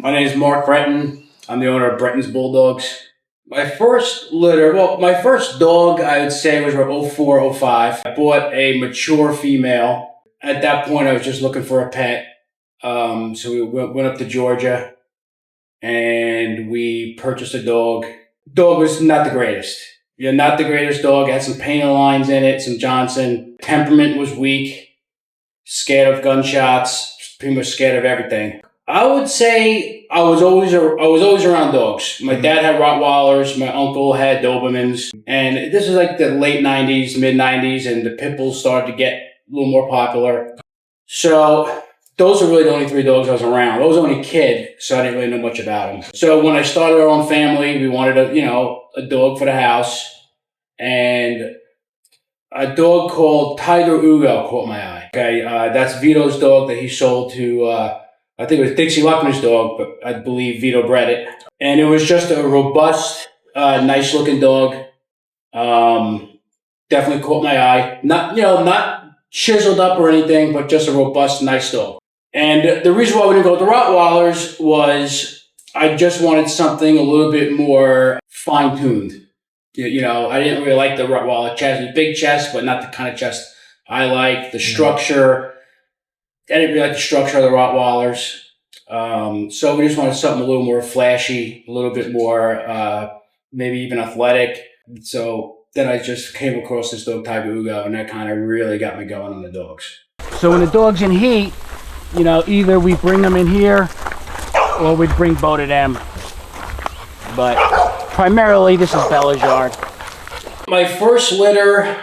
My name is Mark Bretton. I'm the owner of Bretton's Bulldogs. My first my first dog, I would say, was around 04, 05. I bought a mature female. At that point, I was just looking for a pet. So we went up to Georgia and we purchased a dog. Dog was not the greatest. Yeah, not the greatest dog. It had some painted lines in it, some Johnson. Temperament was weak, scared of gunshots, pretty much scared of everything. I would say I was always around dogs. My dad had Rottweilers, my uncle had Dobermans, and this is like the late 90s, mid 90s, and the pit bulls started to get a little more popular. So those are really the only three dogs I was around. I was only a kid, so I didn't really know much about them. So when I started our own family, we wanted a dog for the house, and a dog called Tiger Ugo caught my eye. Okay, that's Vito's dog that he sold to. I think it was Dixie Luckman's dog, but I believe Vito bred it. And it was just a robust, nice looking dog. Definitely caught my eye. Not chiseled up or anything, but just a robust, nice dog. And the reason why we didn't go with the Rottweilers was I just wanted something a little bit more fine-tuned. I didn't really like the Rottweiler chest. Big chest, but not the kind of chest I like. The structure. I didn't really like the structure of the Rottweilers. So we just wanted something a little more flashy, a little bit more, maybe even athletic. So then I just came across this dog, Tiger Ugo, and that kind of really got me going on the dogs. So when the dog's in heat, either we bring them in here or we bring both of them. But primarily, this is Bella's yard. My first litter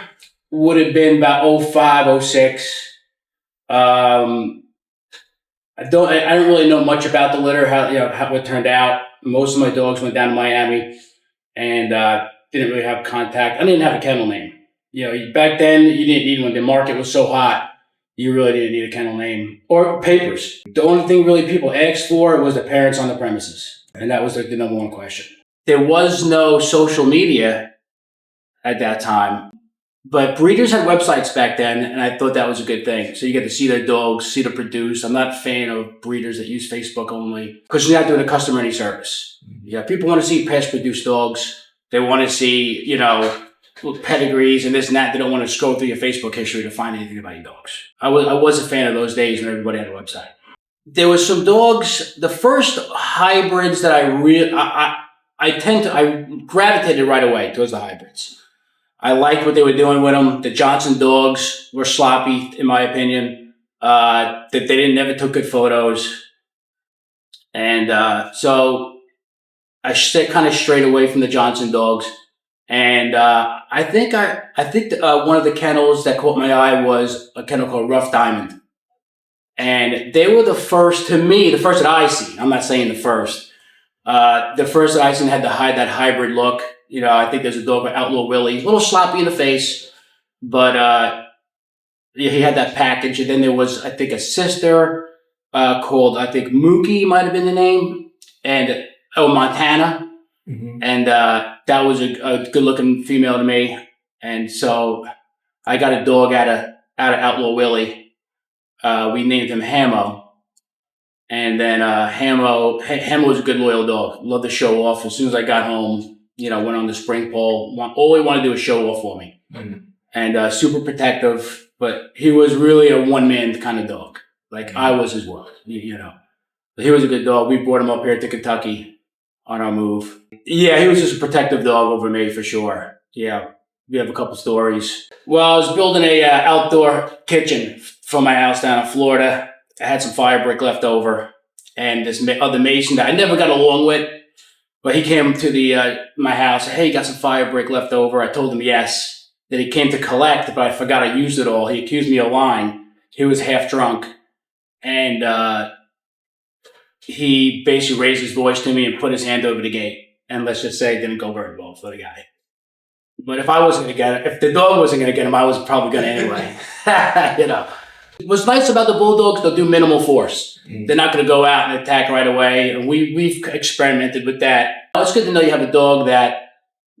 would have been about 05, 06. I don't really know much about the litter, how it turned out. Most of my dogs went down to Miami and didn't really have contact. I didn't have a kennel name. Back then you didn't need one. The market was so hot, you really didn't need a kennel name or papers. The only thing really people asked for was the parents on the premises, and that was the number one question. There was no social media at that time. But breeders had websites back then, and I thought that was a good thing. So you get to see their dogs, see them produce. I'm not a fan of breeders that use Facebook only because you're not doing a customer any service. Yeah, people want to see past-produced dogs. They want to see, pedigrees and this and that. They don't want to scroll through your Facebook history to find anything about your dogs. I was a fan of those days when everybody had a website. There was some dogs. The first hybrids that I gravitated right away towards the hybrids. I liked what they were doing with them. The Johnson dogs were sloppy, in my opinion. That they never took good photos, and so I kind of strayed away from the Johnson dogs. And I think one of the kennels that caught my eye was a kennel called Rough Diamond, and they were the first that I seen. I'm not saying the first. The first that I seen had that hybrid look. I think there's a dog by Outlaw Willie, a little sloppy in the face, but he had that package. And then there was, I think, a sister called, I think, Mookie might have been the name, and Montana. Mm-hmm. And that was a good-looking female to me. And so I got a dog out of Outlaw Willie. We named him Hamo. And then Hamo was a good, loyal dog. Loved to show off. As soon as I got home, went on the spring pole. All he wanted to do was show off for me. Mm-hmm. And super protective, but he was really a one-man kind of dog. Like, mm-hmm. I was his world, But he was a good dog. We brought him up here to Kentucky on our move. Yeah, he was just a protective dog over me for sure. Yeah, we have a couple stories. Well, I was building a outdoor kitchen for my house down in Florida. I had some fire brick left over, and this other mason that I never got along with, but he came to my house. Hey, you got some fire brick left over? I told him yes. Then he came to collect, but I forgot I used it all. He accused me of lying. He was half drunk, and he basically raised his voice to me and put his hand over the gate. And let's just say it didn't go very well for the guy. But if I wasn't going to get it, if the dog wasn't going to get him, I was probably going to anyway. What's nice about the Bulldogs, they'll do minimal force. Mm. They're not going to go out and attack right away. And we've experimented with that. It's good to know you have a dog that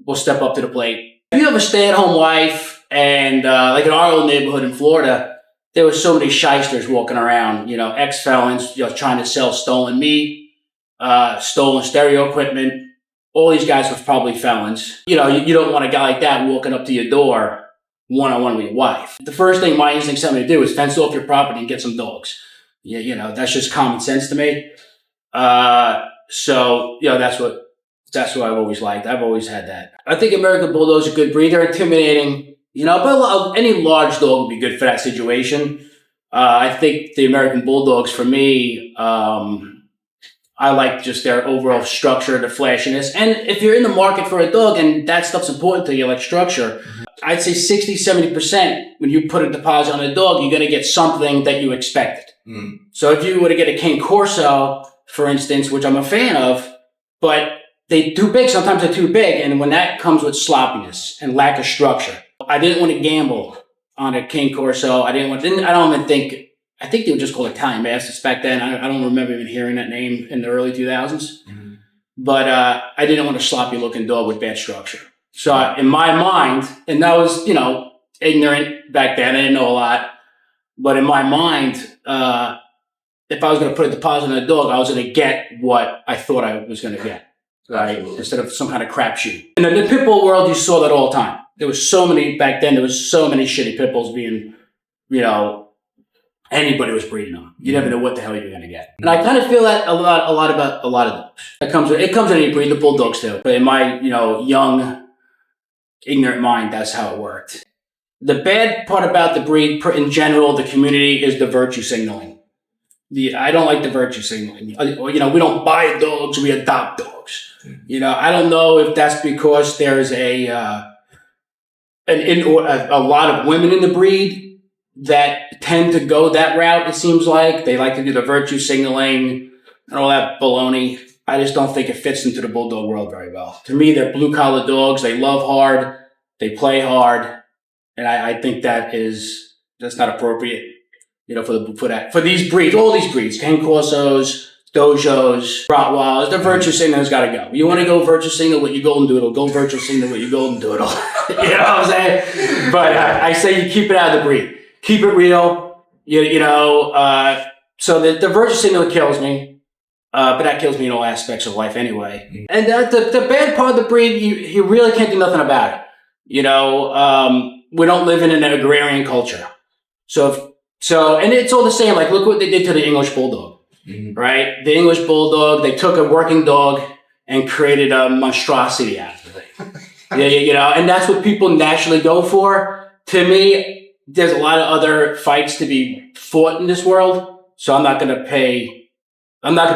will step up to the plate. If you have a stay-at-home wife, and like in our old neighborhood in Florida, there were so many shysters walking around, ex-felons, trying to sell stolen meat. stolen stereo equipment. All these guys were probably felons. You don't want a guy like that walking up to your door one-on-one with your wife. The first thing my instincts tell me to do is fence off your property and get some dogs. Yeah, that's just common sense to me. So that's what I've always liked. I've always had that. I think American Bulldogs are a good breed. They're intimidating, but any large dog would be good for that situation. I think the American Bulldogs, for me, I like just their overall structure, the flashiness. And if you're in the market for a dog and that stuff's important to you, like structure, I'd say 60, 70% when you put a deposit on a dog, you're going to get something that you expected. So if you were to get a Cane Corso, for instance, which I'm a fan of, but they're too big, sometimes they're too big. And when that comes with sloppiness and lack of structure, I didn't want to gamble on a Cane Corso. I think they were just called Italian Masters back then. I don't remember even hearing that name in the early 2000s. But I didn't want a sloppy looking dog with bad structure. So in my mind, and I was, ignorant back then, I didn't know a lot. But in my mind, if I was going to put a deposit on a dog, I was going to get what I thought I was going to get, right? Absolutely. Instead of some kind of crapshoot. In the pit bull world, you saw that all the time. There was so many back then. There was so many shitty pit bulls being, anybody was breeding them. You never know what the hell you're going to get. And I kind of feel that a lot about a lot of dogs. It comes in any breed, the Bulldogs too. But in my, young, ignorant mind, that's how it worked. The bad part about the breed in general, the community, is the virtue signaling. I don't like the virtue signaling. We don't buy dogs, we adopt dogs. I don't know if that's because there's a lot of women in the breed that tend to go that route, it seems like. They like to do the virtue signaling and all that baloney. I just don't think it fits into the Bulldog world very well. To me, they're blue-collar dogs. They love hard. They play hard. And I think that's not appropriate, for these breeds, all these breeds, Cane Corsos, Dojos, Rottweilers, the virtue signal's got to go. You want to go virtue signal with your golden doodle, go virtue signal with your golden doodle. You know what I'm saying? But I say you keep it out of the breed. Keep it real, so the virtue signal kills me, but that kills me in all aspects of life anyway. And the bad part of the breed, you really can't do nothing about it. We don't live in an agrarian culture. So, and it's all the same. Like, look what they did to the English Bulldog, right? The English Bulldog, they took a working dog and created a monstrosity out of it. And that's what people naturally go for. To me, there's a lot of other fights to be fought in this world. So I'm not going to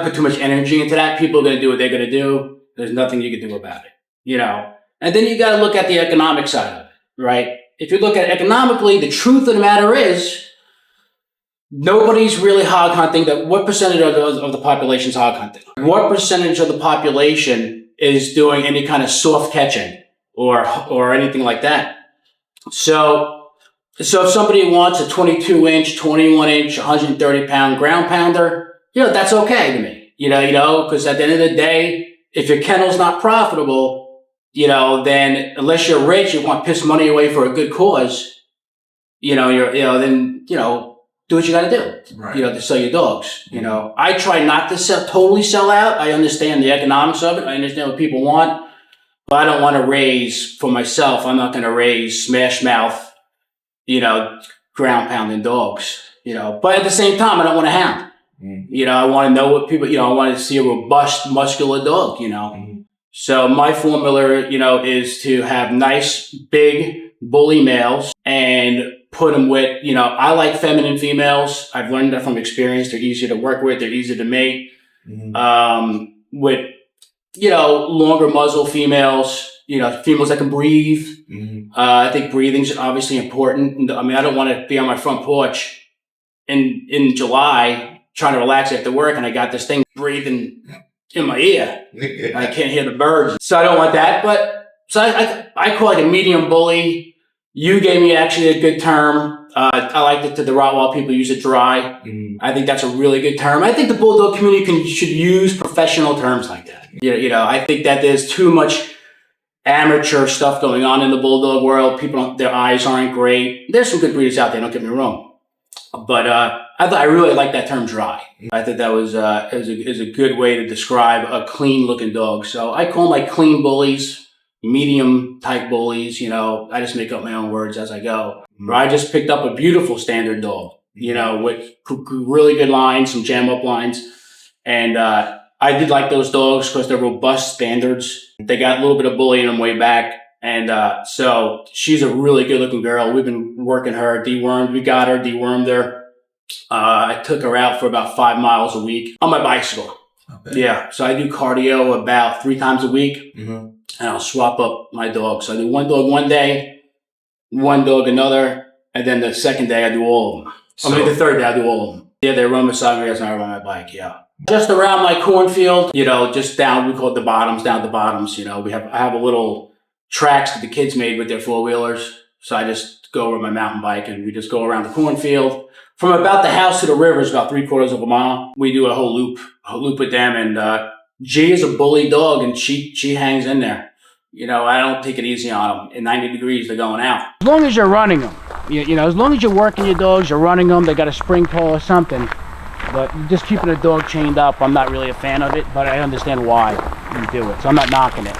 put too much energy into that. People are going to do what they're going to do. There's nothing you can do about it, And then you got to look at the economic side of it, right? If you look at it economically, the truth of the matter is nobody's really hog hunting. What percentage of the population is hog hunting? What percentage of the population is doing any kind of soft catching or anything like that? So if somebody wants a 22-inch, 21-inch, 130-pound ground pounder, that's okay to me. Because at the end of the day, if your kennel's not profitable, then unless you're rich, you want to piss money away for a good cause, then do what you got to do, right. To sell your dogs. I try not to totally sell out. I understand the economics of it. I understand what people want, but I don't want to raise for myself. I'm not going to raise smash mouth, ground pounding dogs, but at the same time, I don't want to hound. I want to know what people, I want to see a robust, muscular dog, So my formula, is to have nice, big, bully males and put them with, I like feminine females. I've learned that from experience. They're easier to work with. They're easier to mate. With, longer muzzle females, females that can breathe. I think breathing's obviously important. I mean, I don't want to be on my front porch in July trying to relax after work and I got this thing breathing in my ear. I can't hear the birds. So I don't want that. But so I call it a medium bully. You gave me actually a good term. I like it to the Rottweiler people use it dry. I think that's a really good term. I think the Bulldog community should use professional terms like that. I think that there's too much amateur stuff going on in the Bulldog world. People, their eyes aren't great. There's some good breeders out there, don't get me wrong. But I really like that term dry. I think that was is a good way to describe a clean looking dog. So I call them like clean bullies, medium type bullies. You know, I just make up my own words as I go. But I just picked up a beautiful standard dog, you know, with really good lines, some jam up lines. And I did like those dogs because they're robust standards. They got a little bit of bully in them way back. And so she's a really good looking girl. We've been working her, dewormed. We got her, dewormed her. I took her out for about 5 miles a week on my bicycle. Okay. Yeah. So I do cardio about 3 times a week. And I'll swap up my dogs. So I do one dog one day, one dog another, and then the second day I do all of them. The third day I do all of them. Yeah, they run beside me as I ride my bike, yeah. Just around my cornfield, you know, just down, we call it the bottoms, down the bottoms, you know. I have a little tracks that the kids made with their 4-wheelers. So I just go over my mountain bike and we just go around the cornfield. From about the house to the river is about 3/4 of a mile. We do a whole loop with them. And G is a bully dog and she hangs in there. You know, I don't take it easy on them. In 90 degrees, they're going out. As long as you're running them, you know, as long as you're working your dogs, you're running them, they got a spring pole or something. But just keeping a dog chained up, I'm not really a fan of it, but I understand why you do it. So I'm not knocking it.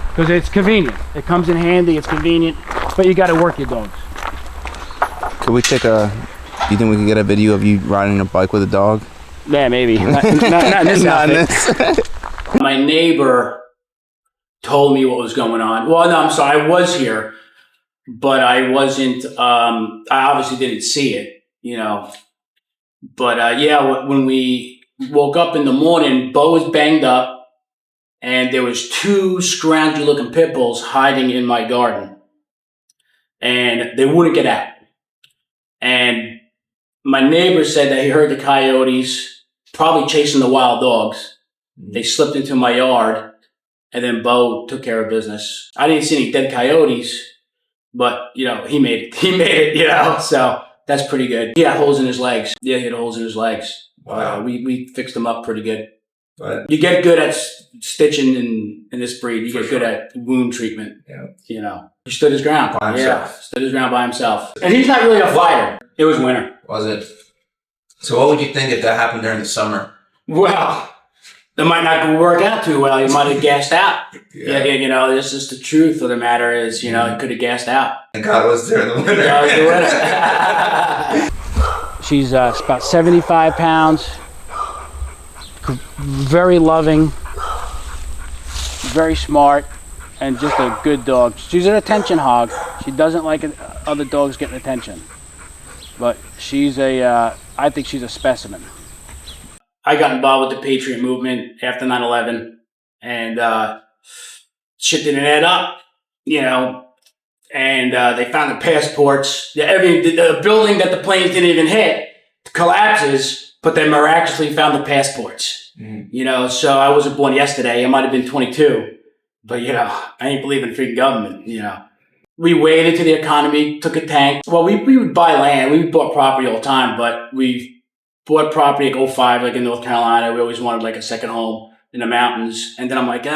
Because it's convenient. It comes in handy, it's convenient, but you got to work your dogs. Could we take you think we could get a video of you riding a bike with a dog? Yeah, maybe. Not in this outfit. My neighbor told me what was going on. Well, no, I'm sorry. I was here, but I wasn't, I obviously didn't see it, you know. But yeah, when we woke up in the morning, Bo was banged up and there was 2 scroungy looking pit bulls hiding in my garden and they wouldn't get out. And my neighbor said that he heard the coyotes probably chasing the wild dogs. They slipped into my yard, and then Bo took care of business. I didn't see any dead coyotes, but, you know, he made it, you know, so that's pretty good. He had holes in his legs. Yeah, he had holes in his legs. Wow. We fixed him up pretty good. But you get good at stitching in this breed. You get good at wound treatment. Yeah. You know, he stood his ground. By himself. Yeah, stood his ground by himself. And he's not really a fighter. It was winter. Was it? So what would you think if that happened during the summer? Well, it might not work out too well. He might have gassed out. Yeah, you know, this is the truth of the matter is, you know, he could have gassed out. And God was during the winter. God was the winter. She's about 75 pounds. Very loving, very smart, and just a good dog. She's an attention hog. She doesn't like other dogs getting attention. But she's I think she's a specimen. I got involved with the Patriot movement after 9/11, and shit didn't add up, you know. And they found the passports. The building that the planes didn't even hit collapses, but they miraculously found the passports. You know, so I wasn't born yesterday. I might have been 22, but, you know, I ain't believe in freaking government, you know. We waded to the economy, took a tank. Well, we would buy land. We bought property all the time, but we bought property like 05, like in North Carolina. We always wanted like a second home in the mountains. And then I'm like,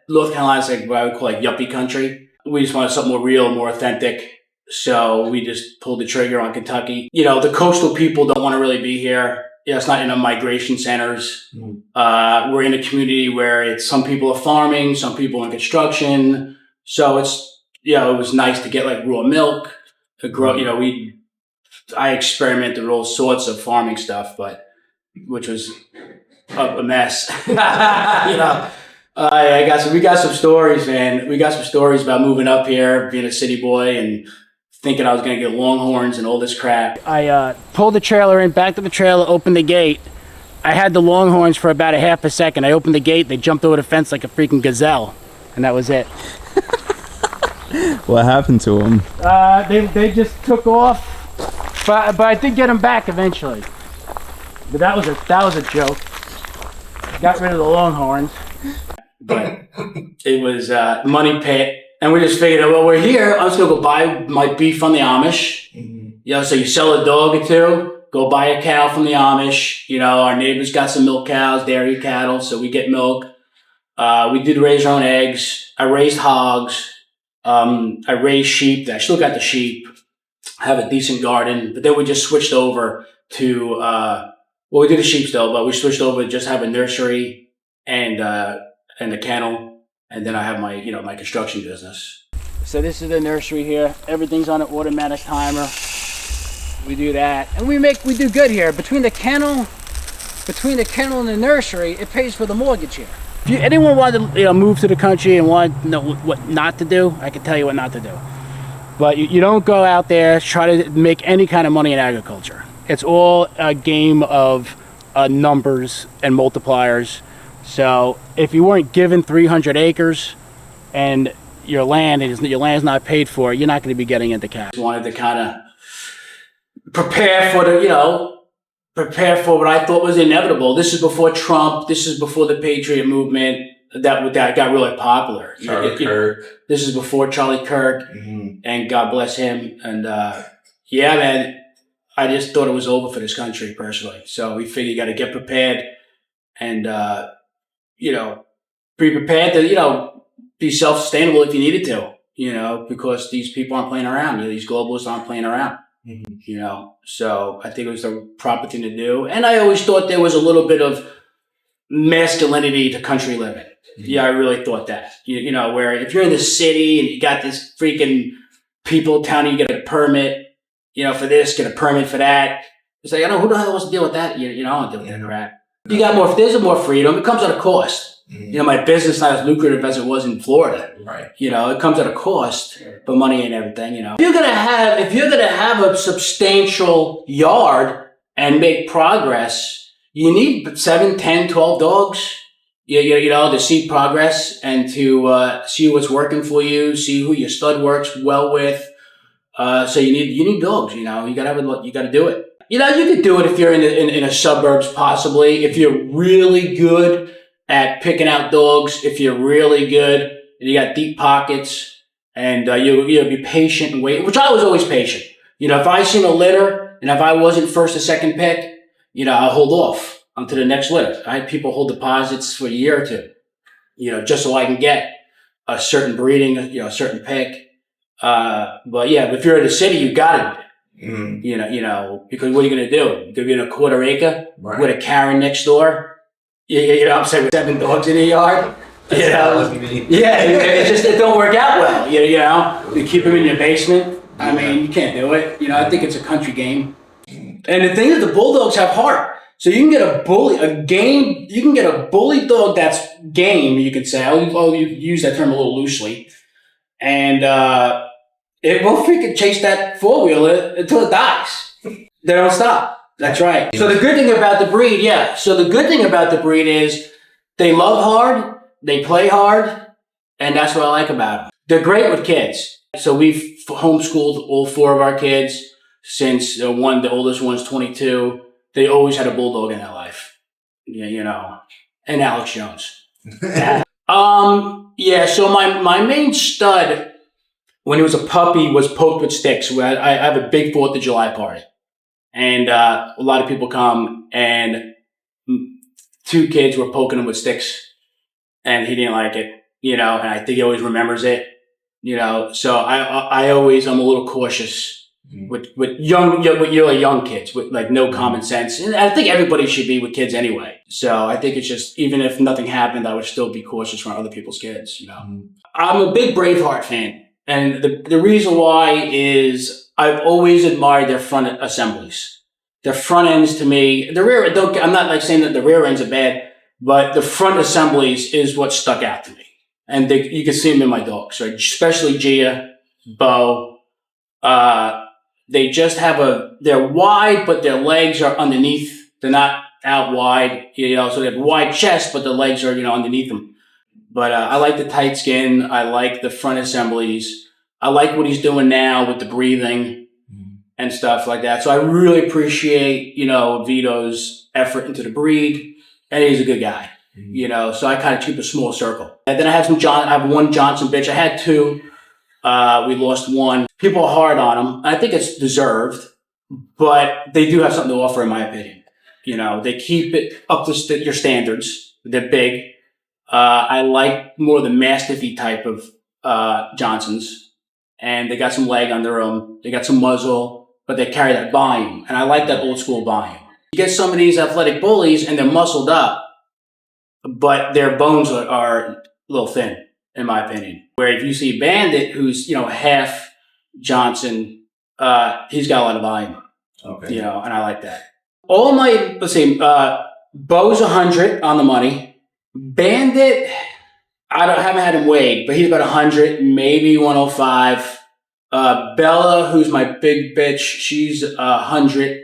North Carolina's like what I would call like yuppie country. We just wanted something more real, more authentic. So we just pulled the trigger on Kentucky. You know, the coastal people don't want to really be here. Yeah, it's not in the migration centers. We're in a community where some people are farming, some people in construction. So it's, you know, it was nice to get like raw milk. You know, I experimented with all sorts of farming stuff, which was a mess. You know, we got some stories, man. We got some stories about moving up here, being a city boy, and thinking I was going to get longhorns and all this crap. I pulled the trailer in, backed up the trailer, opened the gate. I had the longhorns for about a half a second. I opened the gate, they jumped over the fence like a freaking gazelle, and that was it. What happened to them? They just took off, but I did get them back eventually. But that was a joke. Got rid of the longhorns, but it was money pit. And we just figured, well, we're here. I'm just going to go buy my beef from the Amish. You know, so you sell a dog or two, go buy a cow from the Amish. You know, our neighbors got some milk cows, dairy cattle, so we get milk. We did raise our own eggs. I raised hogs. I raised sheep. I still got the sheep. have a decent garden. But then we just switched over to, well, we did a sheep still, but we switched over to just have a nursery and a kennel. And then I have my, my construction business. So this is the nursery here. Everything's on an automatic timer. We do that, and we do good here. Between the kennel and the nursery, it pays for the mortgage here. If anyone wanted to move to the country and want to know what not to do, I can tell you what not to do. But you don't go out there try to make any kind of money in agriculture. It's all a game of numbers and multipliers. So if you weren't given 300 acres and your land's not paid for, you're not going to be getting into cash. Wanted to kind of prepare for what I thought was inevitable. This is before Trump. This is before the Patriot movement that got really popular. Charlie Kirk. This is before Charlie Kirk, and God bless him. And yeah, man, I just thought it was over for this country personally. So we figured you got to get prepared and be prepared to be self-sustainable if you needed to. Because these people aren't playing around. These globalists aren't playing around. So I think it was the proper thing to do. And I always thought there was a little bit of masculinity to country living. Yeah, I really thought that. Where if you're in the city and you got this freaking people telling you get a permit, for this, get a permit for that. It's like, who the hell wants to deal with that? I don't want to deal with that crap. You got there's more freedom. It comes at a cost. My business not as lucrative as it was in Florida. Right. It comes at a cost, but money ain't everything, If you're gonna have a substantial yard and make progress, you need 7, 10, 12 dogs. To see progress and to see what's working for you, see who your stud works well with. So you need dogs. You gotta do it. You could do it if you're in a suburbs, possibly. If you're really good at picking out dogs, if you're really good and you got deep pockets, and you be patient and wait, which I was always patient. If I seen a litter and if I wasn't first or second pick, I'll hold off onto the next litter. I had people hold deposits for a year or two, just so I can get a certain breeding, a certain pick. But yeah, if you're in the city, you got it. Because what are you going to do? You're going to be in a quarter acre with a Karen next door. I'm saying with 7 dogs in the yard. It don't work out well. You keep them in your basement. I mean, you can't do it. I think it's a country game. And the thing is, the Bulldogs have heart. So you can get you can get a bully dog that's game, you could say. I'll use that term a little loosely. And it will freaking chase that four-wheeler until it dies. They don't stop. That's right. So the good thing about the breed, is they love hard, they play hard, and that's what I like about them. They're great with kids. So we've homeschooled all 4 of our kids since the oldest one's 22. They always had a bulldog in their life. And Alex Jones. So my main stud, when he was a puppy, was poked with sticks. I have a big 4th of July party. And a lot of people come, and 2 kids were poking him with sticks, and he didn't like it, and I think he always remembers it, so I'm a little cautious with young kids with like no common sense. And I think everybody should be with kids anyway. So I think it's just, even if nothing happened, I would still be cautious around other people's kids, I'm a big Braveheart fan. And the reason why is I've always admired their front assemblies. Their front ends, to me, I'm not saying that the rear ends are bad, but the front assemblies is what stuck out to me. And you can see them in my dogs, right? Especially Gia, Bo. They just they're wide, but their legs are underneath. They're not out wide, so they have wide chest, but the legs are, underneath them. But I like the tight skin. I like the front assemblies. I like what he's doing now with the breathing and stuff like that. So I really appreciate, Vito's effort into the breed, and he's a good guy, so I kind of keep a small circle. And then I have one Johnson bitch. I had 2. We lost 1. People are hard on them. I think it's deserved, but they do have something to offer, in my opinion. They keep it up to your standards. They're big. I like more the Mastiffy type of Johnsons. and they got some leg under them. They got some muzzle, but they carry that volume. And I like that old school volume. You get some of these athletic bullies and they're muscled up, but their bones are a little thin, in my opinion. Where if you see Bandit, who's, half Johnson, he's got a lot of volume. Okay. And I like that. All my, let's see, Bo's 100 on the money. Bandit, haven't had him weighed, but he's about 100, maybe 105. Bella, who's my big bitch, she's 100.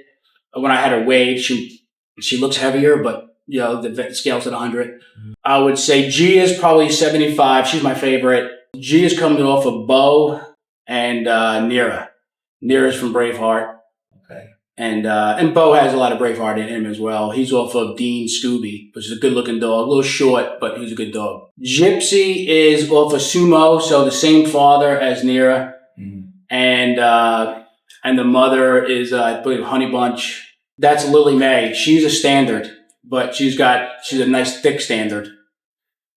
When I had her weighed, she looks heavier, but the scale's at 100. I would say G is probably 75. She's my favorite. G is coming off of Bo and Nira. Nira's from Braveheart. Okay. And Bo has a lot of Braveheart in him as well. He's off of Dean Scooby, which is a good looking dog. A little short, but he's a good dog. Gypsy is off of Sumo, so the same father as Nira. And the mother is, I believe, Honey Bunch. That's Lily Mae. She's a standard, but she's a nice thick standard.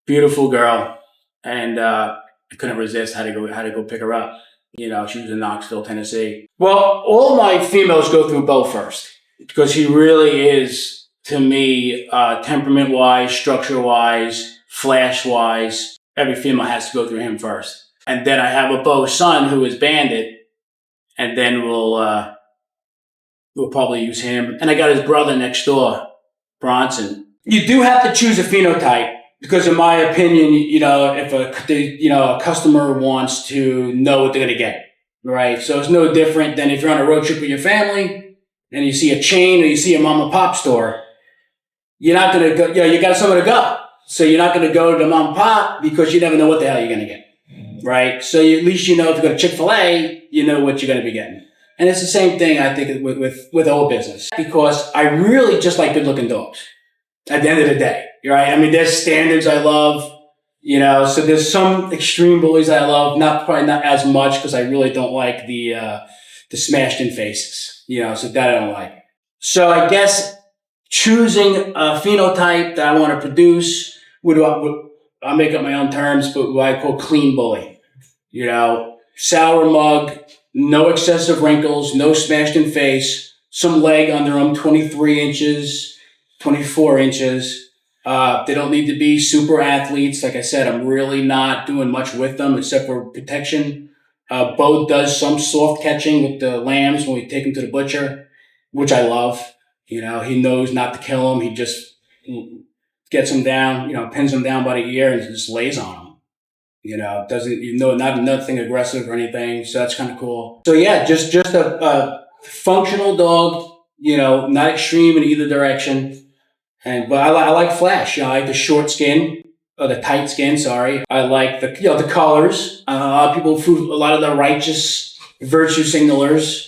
Beautiful girl. And, I couldn't resist. Had to go pick her up. She was in Knoxville, Tennessee. Well, all my females go through Bo first because he really is, to me, temperament-wise, structure-wise, flash-wise. Every female has to go through him first. And then I have a Bo son who is Bandit, and then we'll probably use him. And I got his brother next door, Bronson. You do have to choose a phenotype because, in my opinion, if a customer wants to know what they're going to get, right? So it's no different than if you're on a road trip with your family and you see a chain or you see a mom and pop store. You're not going to go. You got somewhere to go, so you're not going to go to the mom and pop because you never know what the hell you're going to get, right? So at least if you go to Chick-fil-A, you know what you're going to be getting. And it's the same thing, I think, with old business because I really just like good looking dogs. At the end of the day, right? I mean, there's standards I love, so there's some extreme bullies I love, probably not as much because I really don't like the smashed in faces, so that I don't like. So I guess choosing a phenotype that I want to produce, I'll make up my own terms, but what I call clean bully, sour mug, no excessive wrinkles, no smashed in face, some leg under them, 23 inches, 24 inches. They don't need to be super athletes. Like I said, I'm really not doing much with them except for protection. Bo does some soft catching with the lambs when we take them to the butcher, which I love. He knows not to kill them. He just gets them down, pins them down by the ear and just lays on them. Not nothing aggressive or anything. So that's kind of cool. So yeah, just a functional dog, not extreme in either direction. But I like flash. I like the short skin, or the tight skin. Sorry. I like the colors. A lot of people, a lot of the righteous virtue signalers,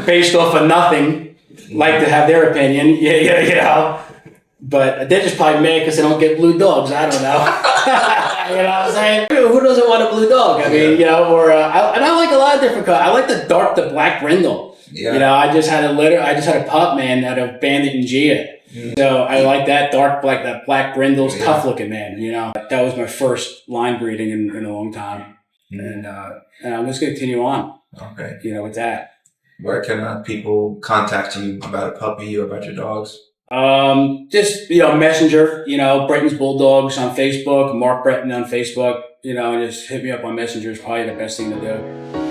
based off of nothing, like to have their opinion. But they're just probably mad because they don't get blue dogs. I don't know. You know what I'm saying? Who doesn't want a blue dog? I mean, and I like a lot of different colors. I like the black brindle. Yeah. I just had a pup, man, out of Bandit and Gia. So I like that that black brindle's tough looking, man. That was my first line breeding in a long time. And I'm just going to continue on. Okay. With that. Where can people contact you about a puppy or about your dogs? Just, Messenger, Bretton's Bulldogs on Facebook, Mark Bretton on Facebook, just hit me up on Messenger is probably the best thing to do.